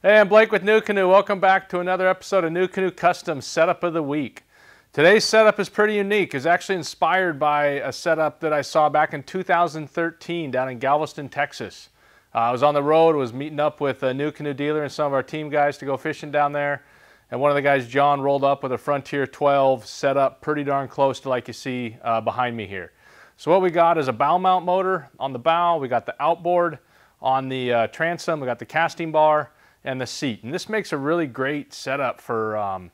Hey, I'm Blake with NuCanoe. Welcome back to another episode of NuCanoe Custom Setup of the Week. Today's setup is pretty unique. It's actually inspired by a setup that I saw back in 2013 down in Galveston, Texas. I was on the road, was meeting up with a NuCanoe dealer and some of our team guys to go fishing down there. And one of the guys, John, rolled up with a Frontier 12 set up pretty darn close to like you see behind me here. So what we got is a bow mount motor on the bow. We got the outboard on the transom. We got the casting bar and the seat. And this makes a really great setup for,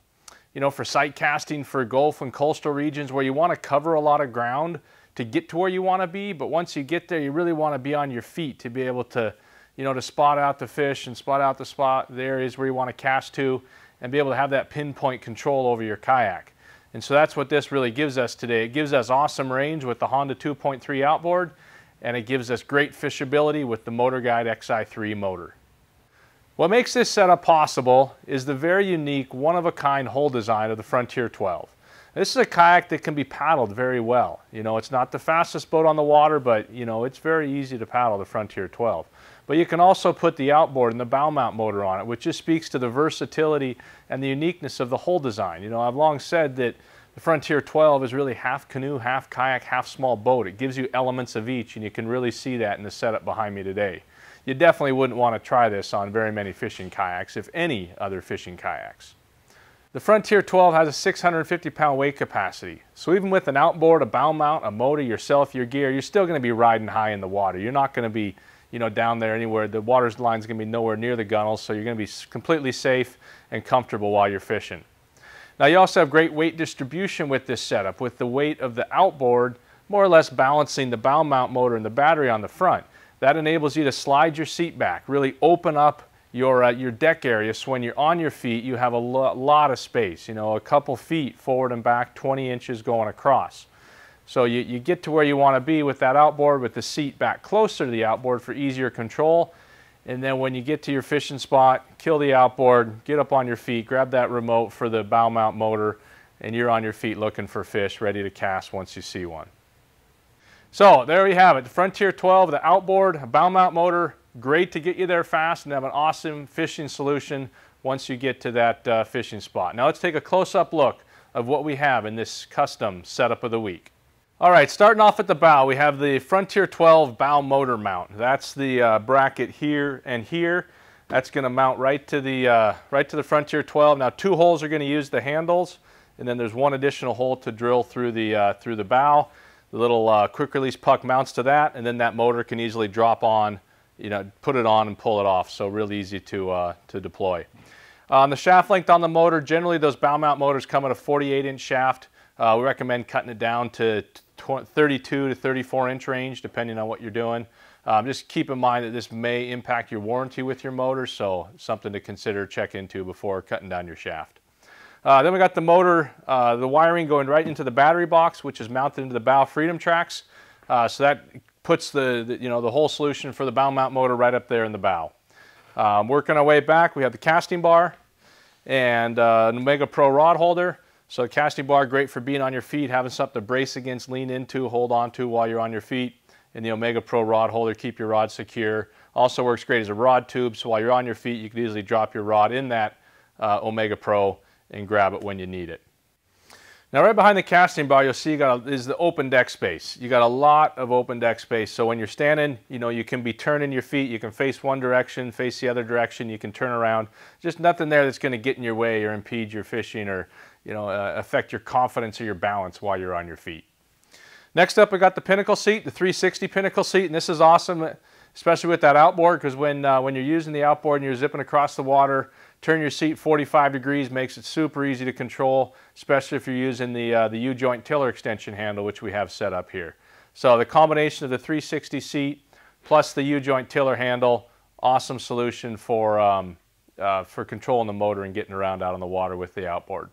for sight casting for Gulf and coastal regions where you want to cover a lot of ground to get to where you want to be. But once you get there, you really want to be on your feet to be able to, to spot out the fish and spot out the areas where you want to cast to and be able to have that pinpoint control over your kayak. And so that's what this really gives us today. It gives us awesome range with the Honda 2.3 outboard, and it gives us great fishability with the Motor Guide XI3 motor. What makes this setup possible is the very unique, one-of-a-kind hull design of the Frontier 12. This is a kayak that can be paddled very well. It's not the fastest boat on the water, but it's very easy to paddle the Frontier 12. But you can also put the outboard and the bow mount motor on it, which just speaks to the versatility and the uniqueness of the hull design. I've long said that the Frontier 12 is really half canoe, half kayak, half small boat. It gives you elements of each, and you can really see that in the setup behind me today. You definitely wouldn't want to try this on very many fishing kayaks, if any other fishing kayaks. The Frontier 12 has a 650-pound weight capacity. So even with an outboard, a bow mount, a motor, yourself, your gear, you're still going to be riding high in the water. You're not going to be, down there anywhere. The water line's going to be nowhere near the gunnels, so you're going to be completely safe and comfortable while you're fishing. Now you also have great weight distribution with this setup, with the weight of the outboard more or less balancing the bow mount motor and the battery on the front. That enables you to slide your seat back, really open up your deck area, so when you're on your feet you have a lot of space, a couple feet forward and back, 20 inches going across. So you get to where you want to be with that outboard with the seat back closer to the outboard for easier control. And then when you get to your fishing spot, kill the outboard, get up on your feet, grab that remote for the bow mount motor, and you're on your feet looking for fish, ready to cast once you see one. So there we have it, the Frontier 12, the outboard, a bow mount motor, great to get you there fast and have an awesome fishing solution once you get to that fishing spot. Now let's take a close-up look of what we have in this custom setup of the week. All right, starting off at the bow, we have the Frontier 12 bow motor mount. That's the bracket here and here. That's going to mount right to the Frontier 12. Now 2 holes are going to use the handles, and then there's 1 additional hole to drill through the bow. The little quick release puck mounts to that, and then that motor can easily drop on, put it on and pull it off. So really easy to deploy. The shaft length on the motor, generally those bow mount motors come at a 48-inch shaft. We recommend cutting it down to 32 to 34-inch range, depending on what you're doing. Just keep in mind that this may impact your warranty with your motor, so something to consider, check into before cutting down your shaft. Then we got the motor, the wiring going right into the battery box, which is mounted into the bow freedom tracks. So that puts the whole solution for the bow mount motor right up there in the bow. Working our way back, we have the casting bar and an Omega Pro rod holder. So the casting bar, great for being on your feet, having something to brace against, lean into, hold on to while you're on your feet. And the Omega Pro rod holder, keep your rod secure. Also works great as a rod tube, so while you're on your feet, you can easily drop your rod in that Omega Pro and grab it when you need it. Now right behind the casting bar, you'll see is the open deck space. You got a lot of open deck space, so when you're standing, you can be turning your feet, you can face one direction, face the other direction, you can turn around. Just nothing there that's going to get in your way or impede your fishing or affect your confidence or your balance while you're on your feet. Next up, we got the Pinnacle seat, the 360 Pinnacle seat, and this is awesome, especially with that outboard, because when you're using the outboard and you're zipping across the water, turn your seat 45 degrees makes it super easy to control, especially if you're using the U-joint tiller extension handle, which we have set up here. So the combination of the 360 seat plus the U-joint tiller handle, awesome solution for controlling the motor and getting around out on the water with the outboard.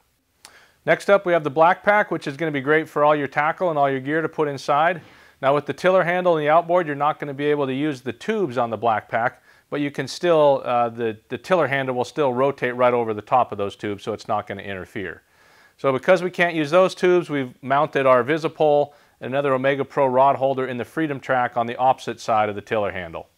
Next up, we have the Black Pack, which is going to be great for all your tackle and all your gear to put inside. Now with the tiller handle and the outboard, you're not going to be able to use the tubes on the Black Pack, but you can still, the tiller handle will still rotate right over the top of those tubes, so it's not going to interfere. So because we can't use those tubes, we've mounted our Visipole and another Omega Pro rod holder in the Freedom Track on the opposite side of the tiller handle.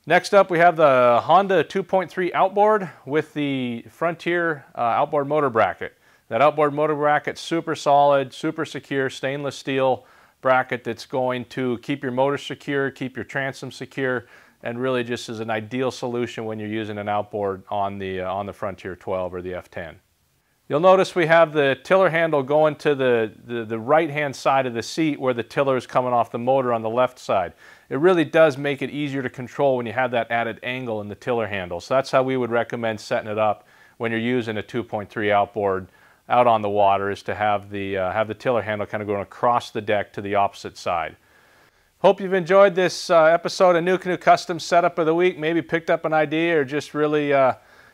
Next up, we have the Honda 2.3 Outboard with the Frontier outboard motor bracket. That outboard motor bracket, super solid, super secure, stainless steel bracket that's going to keep your motor secure, keep your transom secure, and really just is an ideal solution when you're using an outboard on the Frontier 12 or the F10. You'll notice we have the tiller handle going to the right-hand side of the seat where the tiller is coming off the motor on the left side. It really does make it easier to control when you have that added angle in the tiller handle. So that's how we would recommend setting it up when you're using a 2.3 outboard out on the water, is to have the tiller handle kind of going across the deck to the opposite side. Hope you've enjoyed this episode of NuCanoe Custom Setup of the Week. Maybe picked up an idea or just really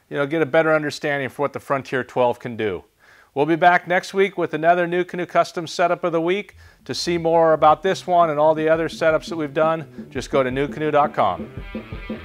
get a better understanding for what the Frontier 12 can do. We'll be back next week with another NuCanoe Custom Setup of the Week. To see more about this one and all the other setups that we've done, just go to NuCanoe.com.